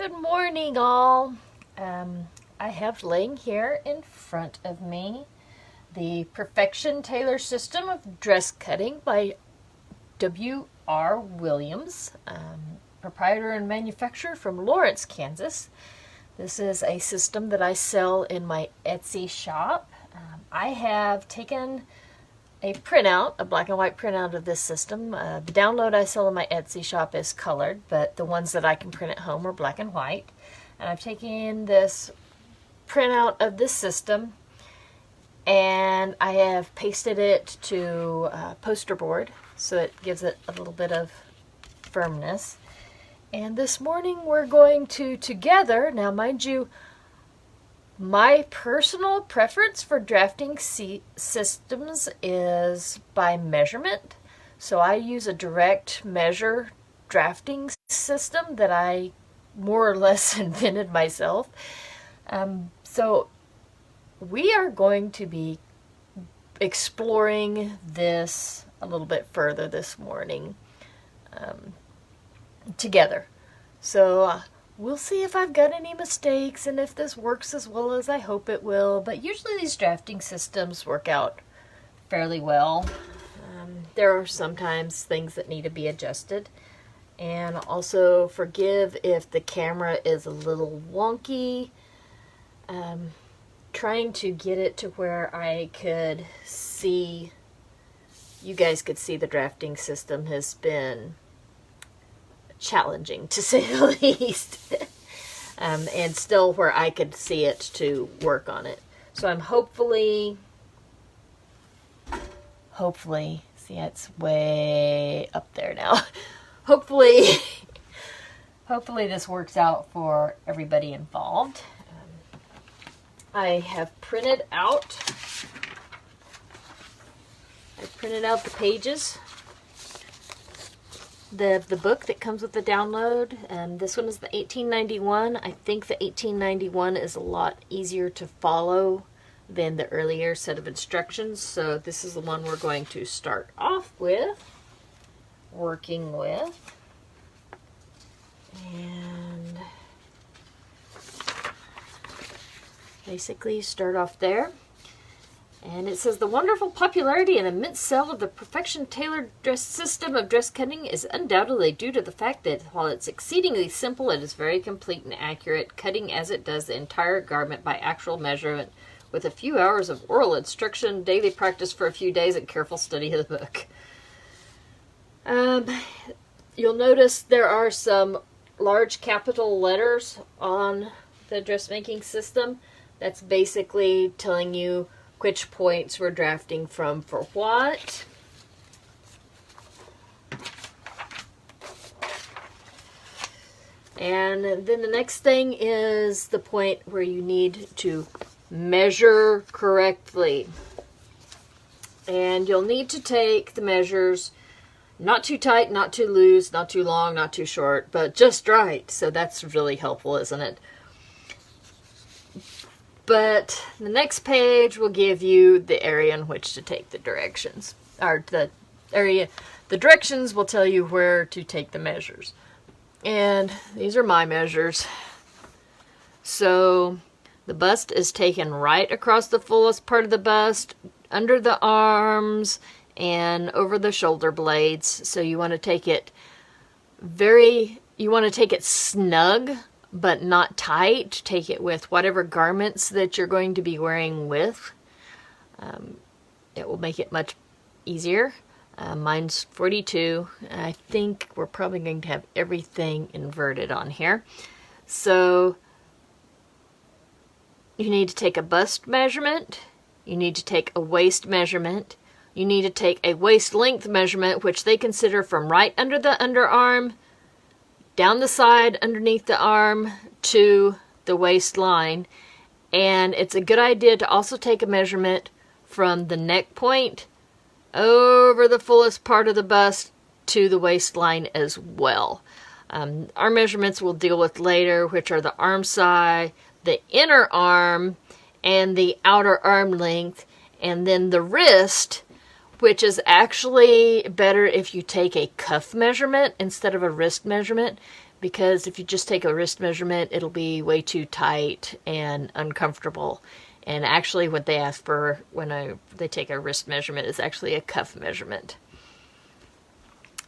Good morning, all. I have laying here in front of me the Perfection Tailor System of Dress Cutting by W.R. Williams, proprietor and manufacturer from Lawrence, Kansas. This is a system that I sell in my Etsy shop. I have taken a printout, a black and white printout of this system. The download I sell in my Etsy shop is colored, but the ones that I can print at home are black and white. And I've taken this printout of this system and I have pasted it to poster board so it gives it a little bit of firmness. And this morning we're going to together, now mind you, my personal preference for drafting systems is by measurement. So I use a direct measure drafting system that I more or less invented myself. So we are going to be exploring this a little bit further this morning together. So we'll see if I've got any mistakes and if this works as well as I hope it will. But usually these drafting systems work out fairly well. There are sometimes things that need to be adjusted. And also forgive if the camera is a little wonky. Trying to get it to where I could see, you guys could see the drafting system has been challenging, to say the least. And still where I could see it to work on it. So I'm hopefully, see, it's way up there now. Hopefully this works out for everybody involved. I have printed out the pages, the book that comes with the download. This one is the 1891. I think the 1891 is a lot easier to follow than the earlier set of instructions. So this is the one we're going to start off with, working with. And basically start off there. And it says, the wonderful popularity and immense sale of the Perfection Tailored Dress System of Dress Cutting is undoubtedly due to the fact that while it's exceedingly simple, it is very complete and accurate, cutting as it does the entire garment by actual measurement with a few hours of oral instruction, daily practice for a few days, and careful study of the book. You'll notice there are some large capital letters on the dressmaking system. That's basically telling you which points we're drafting from for what. And then the next thing is the point where you need to measure correctly. And you'll need to take the measures not too tight, not too loose, not too long, not too short, but just right. So that's really helpful, isn't it? But the next page will give you the area in which to take the directions. Or the directions will tell you where to take the measures. And these are my measures. So the bust is taken right across the fullest part of the bust, under the arms, and over the shoulder blades. So you want to take it snug, but not tight. Take it with whatever garments that you're going to be wearing with. It will make it much easier. Mine's 42. I think we're probably going to have everything inverted on here. So you need to take a bust measurement. You need to take a waist measurement. You need to take a waist length measurement, which they consider from right under the underarm, down the side underneath the arm to the waistline. And it's a good idea to also take a measurement from the neck point over the fullest part of the bust to the waistline as well. Our measurements we'll deal with later, which are the arm side, the inner arm, and the outer arm length, and then the wrist, which is actually better if you take a cuff measurement instead of a wrist measurement, because if you just take a wrist measurement, it'll be way too tight and uncomfortable. And actually what they ask for when they take a wrist measurement is actually a cuff measurement.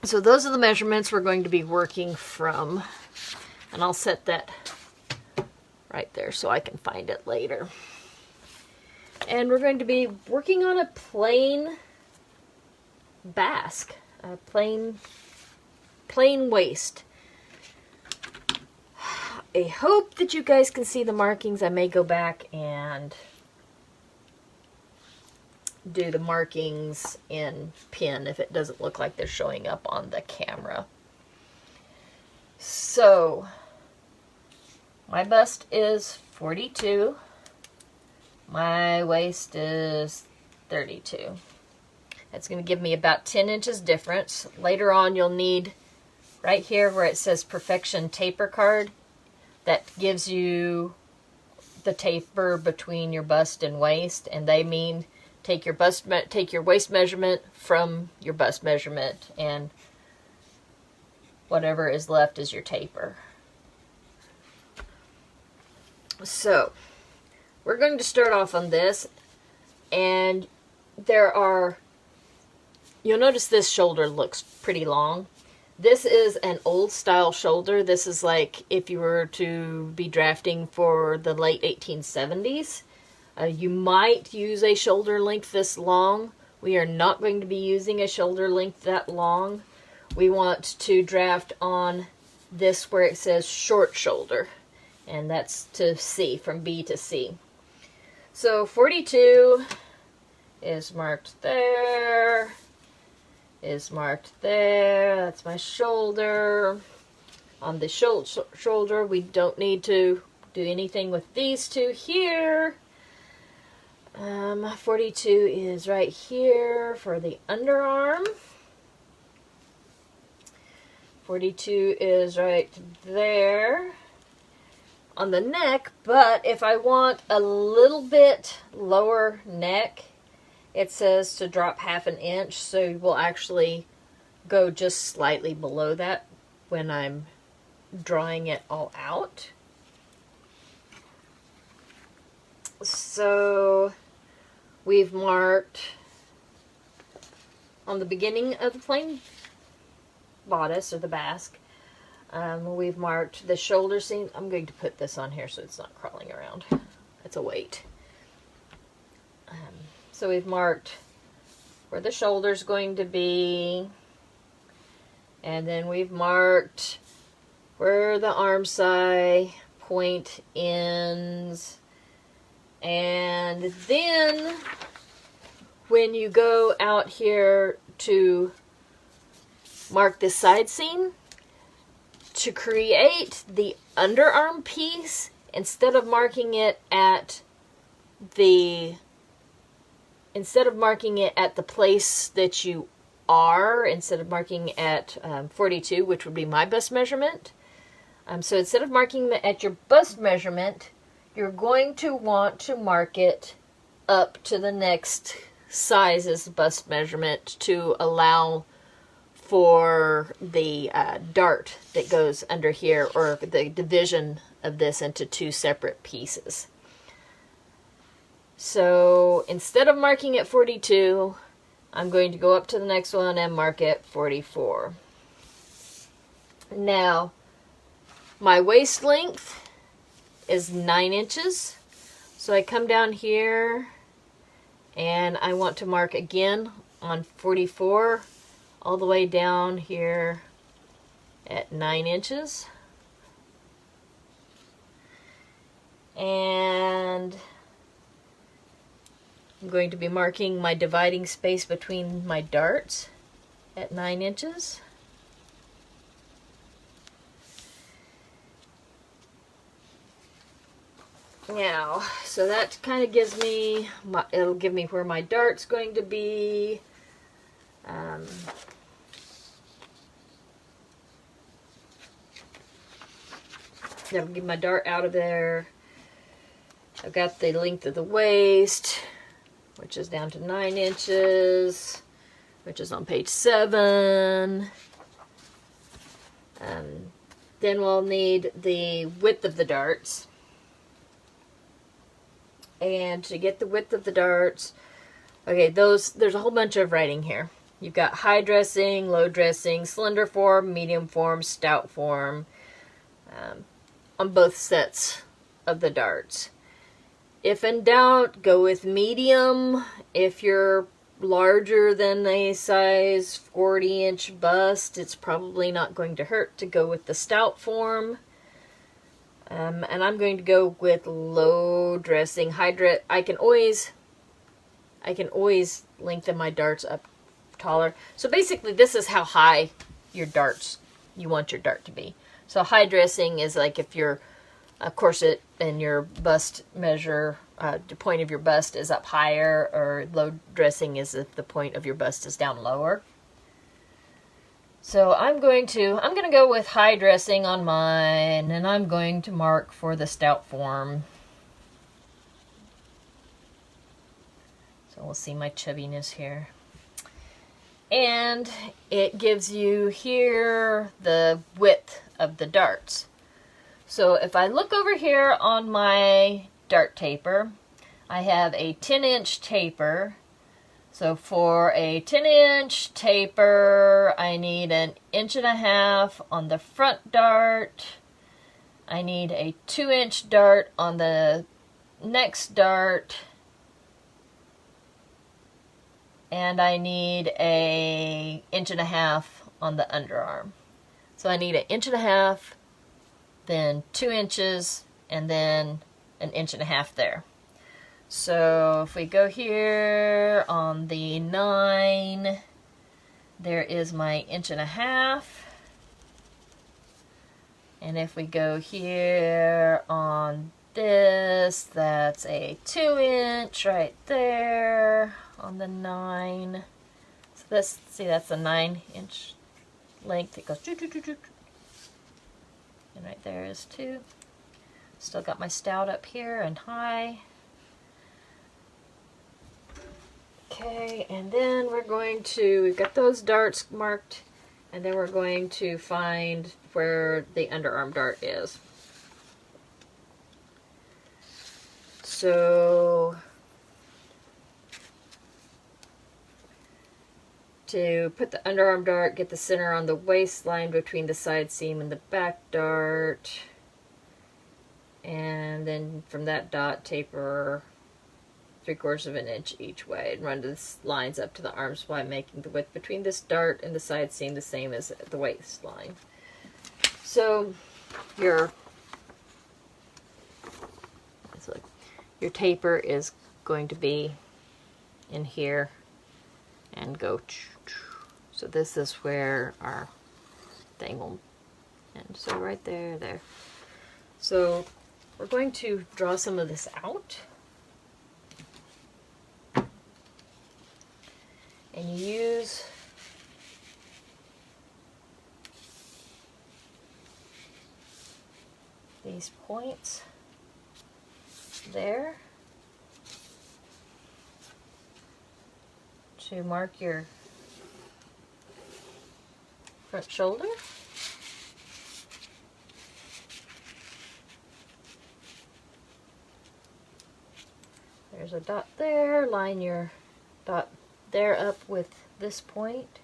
So those are the measurements we're going to be working from. And I'll set that right there so I can find it later. And we're going to be working on a plain basque, a plain waist. I hope that you guys can see the markings. I may go back and do the markings in pen if it doesn't look like they're showing up on the camera. So, my bust is 42. My waist is 32. That's going to give me about 10 inches difference. Later on, you'll need right here where it says Perfection Taper Card. That gives you the taper between your bust and waist, and they mean take your waist measurement from your bust measurement, and whatever is left is your taper. So, we're going to start off on this, and you'll notice this shoulder looks pretty long. This is an old style shoulder. This is like if you were to be drafting for the late 1870s. You might use a shoulder length this long. We are not going to be using a shoulder length that long. We want to draft on this where it says short shoulder. And that's to C, from B to C. So 42 is marked there. Is marked there. That's my shoulder. On the shoulder, we don't need to do anything with these two here. 42 is right here for the underarm. 42 is right there on the neck, but if I want a little bit lower neck, it says to drop 1/2 inch, so we'll actually go just slightly below that when I'm drawing it all out. So we've marked on the beginning of the plain bodice or the basque. We've marked the shoulder seam. I'm going to put this on here so it's not crawling around. It's a weight. So we've marked where the shoulder's going to be, and then we've marked where the arm side point ends, and then when you go out here to mark the side seam, to create the underarm piece, instead of marking it at the place that you are, instead of marking at 42, which would be my bust measurement. So instead of marking at your bust measurement, you're going to want to mark it up to the next size as the bust measurement to allow for the dart that goes under here, or the division of this into two separate pieces. So instead of marking at 42, I'm going to go up to the next one and mark at 44. Now, my waist length is 9 inches. So I come down here and I want to mark again on 44 all the way down here at 9 inches. And I'm going to be marking my dividing space between my darts at 9 inches. Now, so that kind of gives me, it'll give me where my dart's going to be. That'll get my dart out of there. I've got the length of the waist, which is down to 9 inches, which is on page 7. Then we'll need the width of the darts. And to get the width of the darts, okay, there's a whole bunch of writing here. You've got high dressing, low dressing, slender form, medium form, stout form, on both sets of the darts. If in doubt, go with medium. If you're larger than a size 40-inch bust, it's probably not going to hurt to go with the stout form. And I'm going to go with low dressing. I can always lengthen my darts up taller. So basically, this is how high you want your dart to be. So high dressing is like if your corset and your bust measure, the point of your bust is up higher, or low dressing is if the point of your bust is down lower. So I'm going to go with high dressing on mine, and I'm going to mark for the stout form. So we'll see my chubbiness here. And it gives you here the width of the darts. So if I look over here on my dart taper, I have a 10-inch taper. So for a 10-inch taper, I need 1.5 inches on the front dart. I need a 2-inch dart on the next dart. And I need a 1.5 inches on the underarm. So I need 1.5 inches, then 2 inches, and then 1.5 inches there. So if we go here on the 9, there is my 1.5 inches. And if we go here on this, that's a 2-inch right there on the 9. So that's a 9-inch length. It goes doo doo doo doo. And right there is 2. Still got my stout up here and high. Okay, and then we've got those darts marked, and then we're going to find where the underarm dart is. So to put the underarm dart, get the center on the waistline between the side seam and the back dart, and then from that dot taper 3/4 of an inch each way and run the lines up to the arm supply, making the width between this dart and the side seam the same as the waistline. So your taper is going to be in here and go. So this is where our thing will end. So right there. So we're going to draw some of this out. And you use these points there to mark your front shoulder. There's a dot there. Line your dot there up with this point.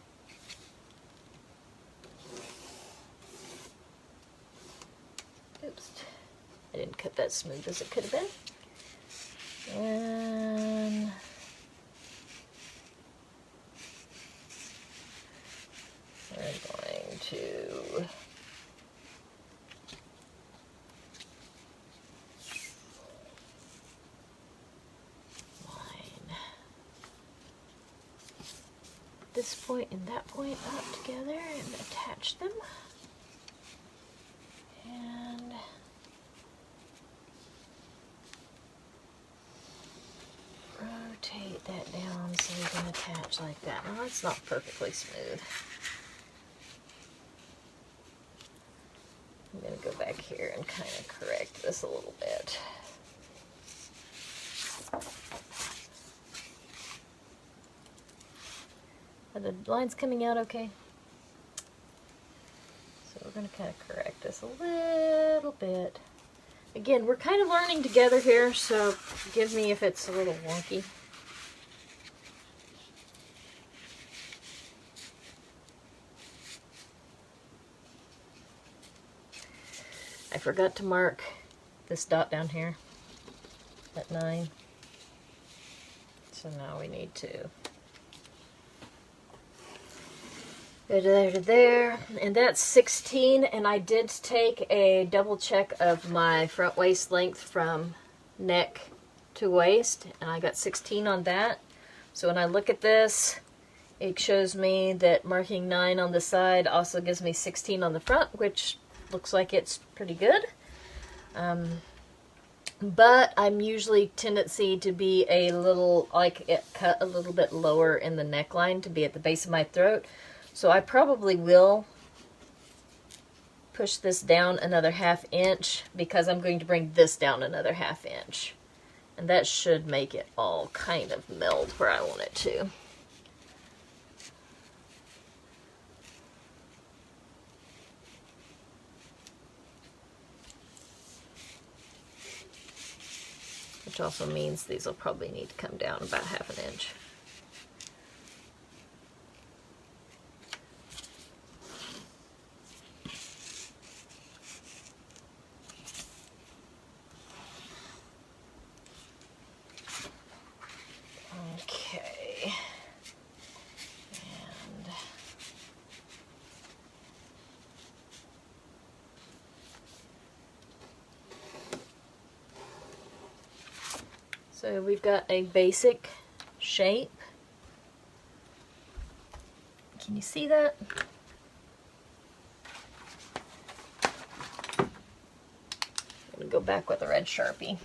Oops, I didn't cut that smooth as it could have been. And we're going to this point and that point up together and attach them. And rotate that down so we can attach like that. Now that's not perfectly smooth. I'm going to go back here and kind of correct this a little bit. Are the lines coming out okay? So we're going to kind of correct this a little bit. Again, we're kind of learning together here, so forgive me if it's a little wonky. I forgot to mark this dot down here at 9. So now we need to go there to there, and that's 16, and I did take a double check of my front waist length from neck to waist, and I got 16 on that. So when I look at this, it shows me that marking 9 on the side also gives me 16 on the front, which looks like it's pretty good. But I'm usually tendency to be a little, like it cut a little bit lower in the neckline to be at the base of my throat. So I probably will push this down another 1/2 inch because I'm going to bring this down another 1/2 inch. And that should make it all kind of meld where I want it to. Which also means these will probably need to come down about 1/2 inch. Okay. And so we've got a basic shape. Can you see that? I'm going to go back with a red Sharpie.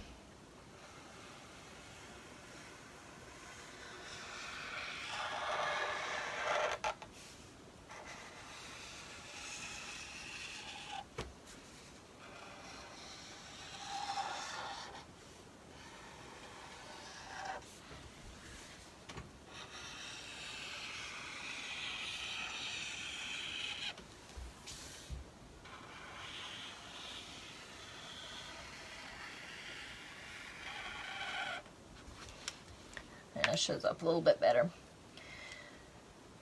That shows up a little bit better.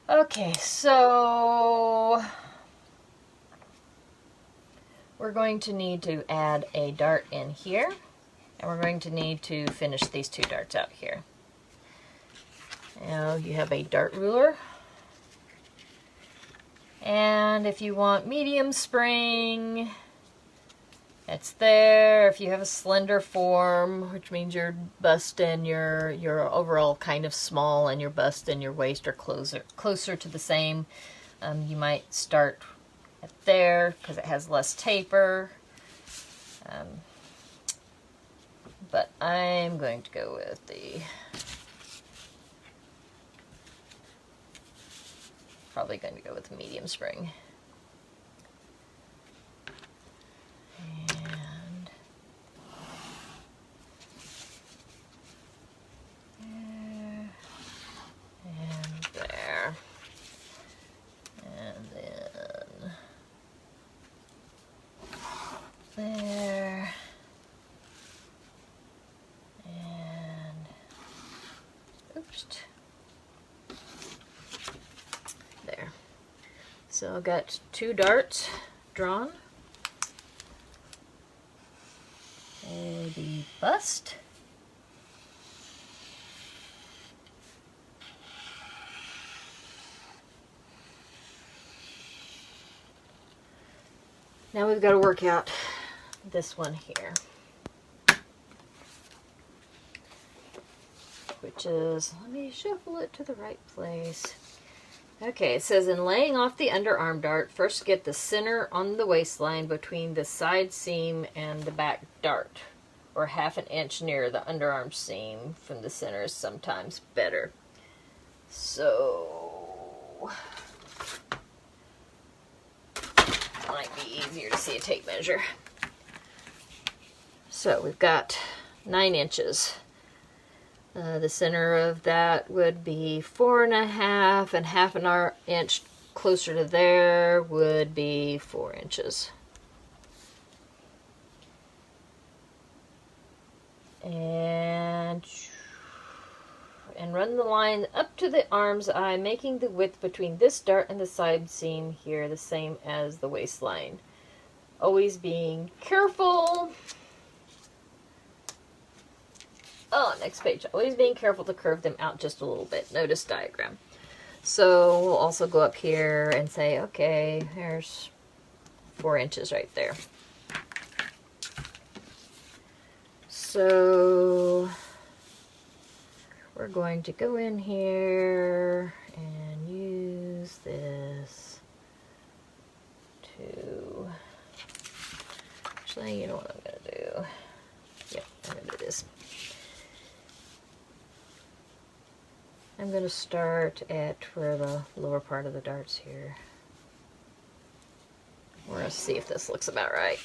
Okay, so we're going to need to add a dart in here, and we're going to need to finish these 2 darts out here. Now you have a dart ruler, and if you want medium spring, it's there. If you have a slender form, which means your bust and your overall kind of small and your bust and your waist are closer to the same, you might start at there because it has less taper. But I'm going to go with probably going to go with medium spring. There, and oops, there. So I've got 2 darts drawn. The bust. Now we've got to work out this one here, which is, let me shuffle it to the right place. Okay, it says in laying off the underarm dart, first get the center on the waistline between the side seam and the back dart, or 1/2 inch near the underarm seam from the center is sometimes better. So might be easier to see a tape measure. So we've got 9 inches. The center of that would be 4 1/2 and 1/2 inch closer to there would be 4 inches. And run the line up to the arm's eye, making the width between this dart and the side seam here the same as the waistline. Always being careful. Oh, next page. Always being careful to curve them out just a little bit. Notice diagram. So we'll also go up here and say, okay, there's 4 inches right there. So we're going to go in here and use this to, actually, you know what I'm going to do? Yep, I'm going to do this. I'm going to start at where the lower part of the dart's here. We're going to see if this looks about right.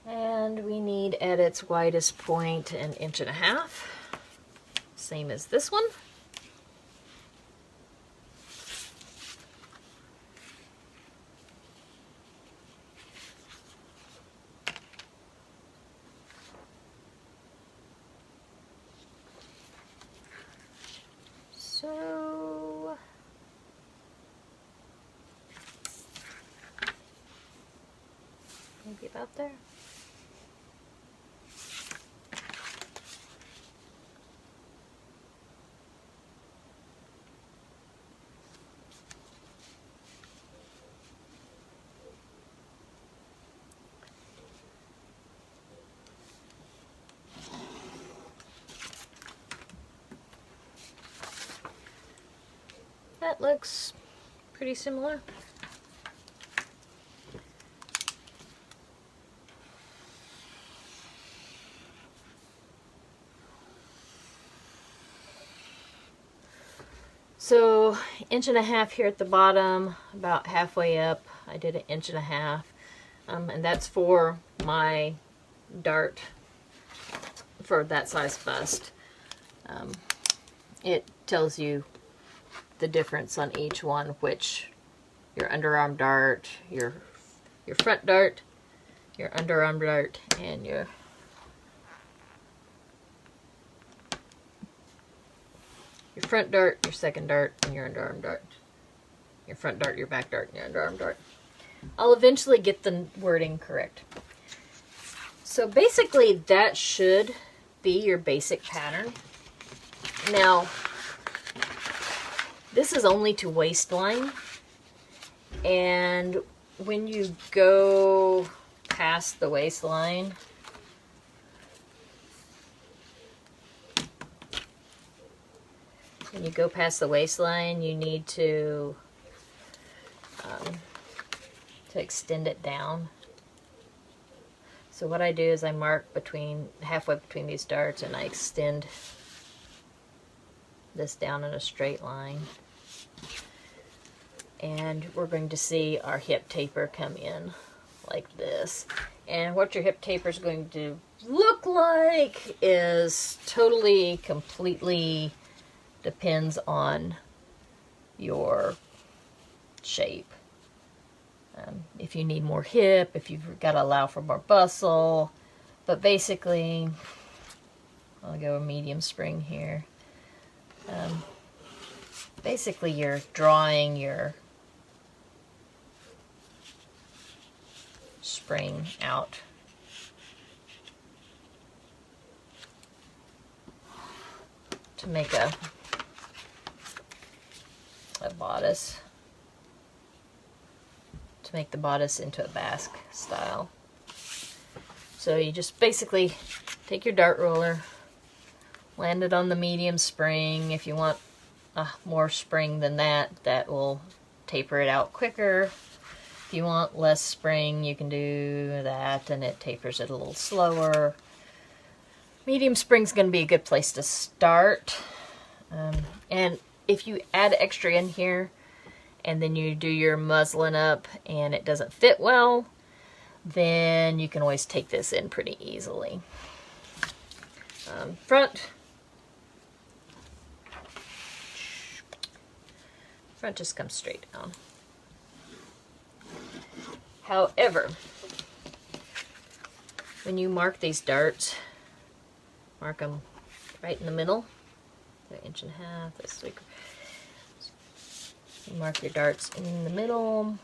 And we need at its widest point 1.5 inches, same as this one. So maybe about there. That looks pretty similar. So 1.5 inches here at the bottom, about halfway up, I did 1.5 inches, and that's for my dart for that size bust. It tells you the difference on each one, which your underarm dart, your front dart, your underarm dart, and your front dart, your second dart, and your underarm dart. Your front dart, your back dart, and your underarm dart. I'll eventually get the wording correct. So basically that should be your basic pattern. Now, this is only to waistline, and when you go past the waistline, you need to extend it down. So what I do is I mark halfway between these darts, and I extend this down in a straight line. And we're going to see our hip taper come in like this. And what your hip taper is going to look like is totally, completely depends on your shape. If you need more hip, if you've got to allow for more bustle. But basically, I'll go a medium spring here. Basically, you're drawing your spring out. To make a bodice. To make the bodice into a basque style. So you just basically take your dart roller, land it on the medium spring. If you want more spring than that, that will taper it out quicker. If you want less spring, you can do that and it tapers it a little slower. Medium spring's going to be a good place to start. And if you add extra in here and then you do your muslin up and it doesn't fit well, then you can always take this in pretty easily. Front. front just comes straight down. However, when you mark these darts, mark them right in the middle, 1.5 inches, this week. You mark your darts in the middle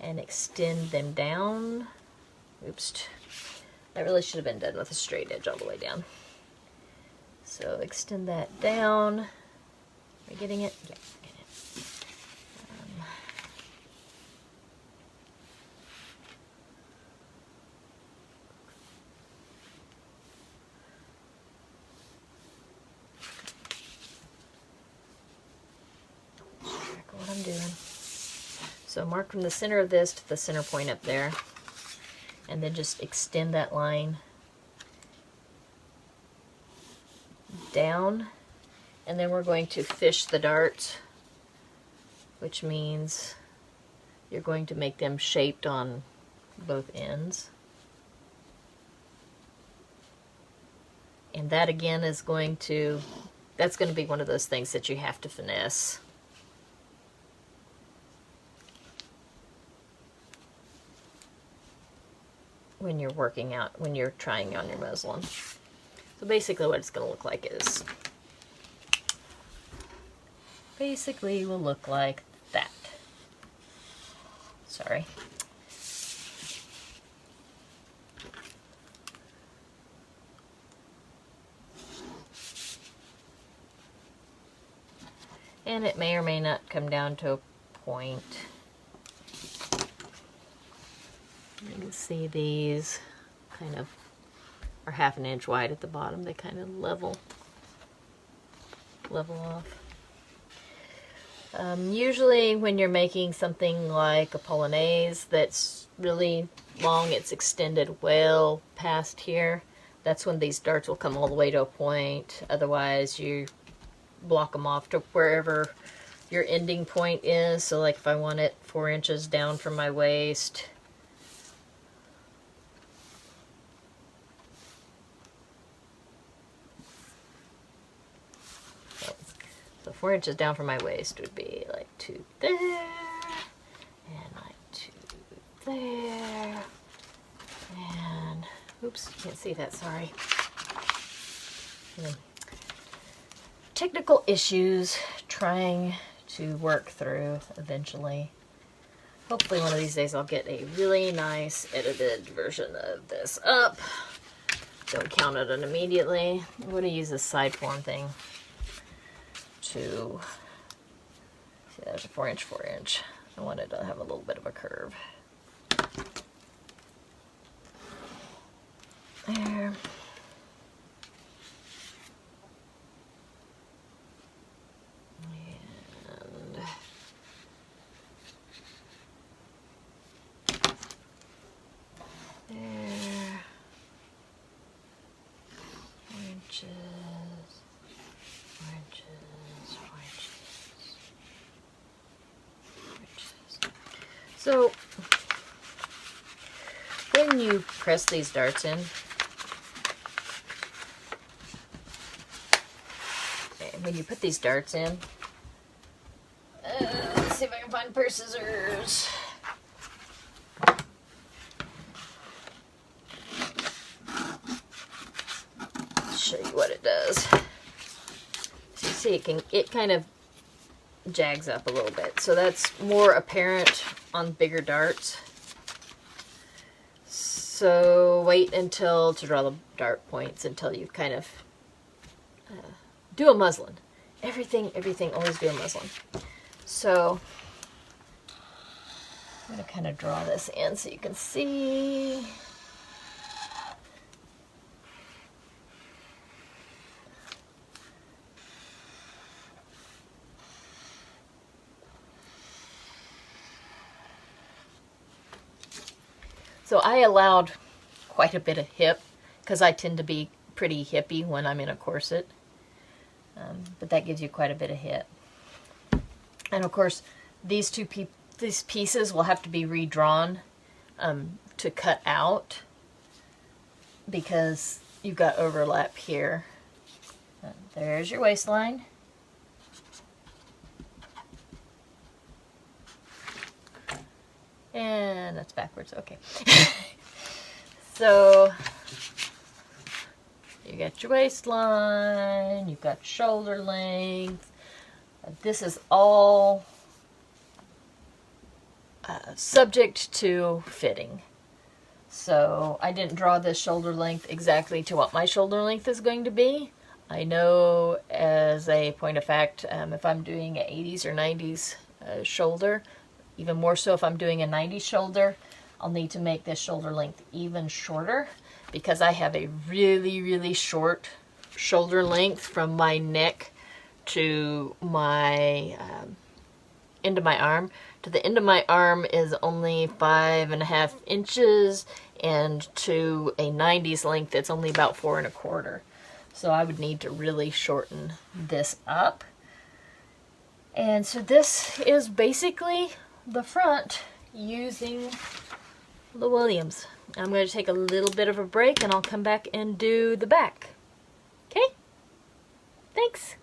and extend them down. Oops, that really should have been done with a straight edge all the way down. So extend that down. Are you getting it? Yeah, I get it. Check what I'm doing. So mark from the center of this to the center point up there, and then just extend that line down, and then we're going to fish the darts, which means you're going to make them shaped on both ends. And that again is going to, that's going to be one of those things that you have to finesse. When you're working out, when you're trying on your muslin. So basically what it's going to look like is, basically will look like that. Sorry. And it may or may not come down to a point. You can see these kind of are 1/2 inch wide at the bottom. They kind of level off. Usually when you're making something like a polonaise that's really long, it's extended well past here, that's when these darts will come all the way to a point. Otherwise you block them off to wherever your ending point is. So like if I want it 4 inches down from my waist, so 4 inches down from my waist would be like 2 there, and like 2 there, and oops, you can't see that, sorry. Technical issues trying to work through eventually. Hopefully one of these days I'll get a really nice edited version of this up. Don't count it in immediately. I'm going to use this side form thing to, see, there's a 4 inch, 4 inch. I wanted to have a little bit of a curve. There. And there. 4 inches. 4 inches, 4 inches, 4 inches. So when you press these darts in, when you put these darts in, let's see if I can find a pair of scissors. Show you what it does. So you see it kind of jags up a little bit. So that's more apparent on bigger darts. So wait until to draw the dart points until you kind of do a muslin. Everything, always do a muslin. So I'm going to kind of draw this in so you can see. So I allowed quite a bit of hip because I tend to be pretty hippie when I'm in a corset. But that gives you quite a bit of hip. And of course, these pieces will have to be redrawn to cut out because you've got overlap here. There's your waistline. And that's backwards, okay. So you got your waistline, you've got shoulder length. This is all subject to fitting. So I didn't draw this shoulder length exactly to what my shoulder length is going to be. I know as a point of fact, if I'm doing an 80s or 90s shoulder, even more so if I'm doing a 90s shoulder, I'll need to make this shoulder length even shorter because I have a really, really short shoulder length from my neck to my end of my arm. To the end of my arm is only 5.5 inches, and to a 90s length it's only about 4.25. So I would need to really shorten this up. And so this is basically the front using the Williams. I'm going to take a little bit of a break and I'll come back and do the back. Okay? Thanks.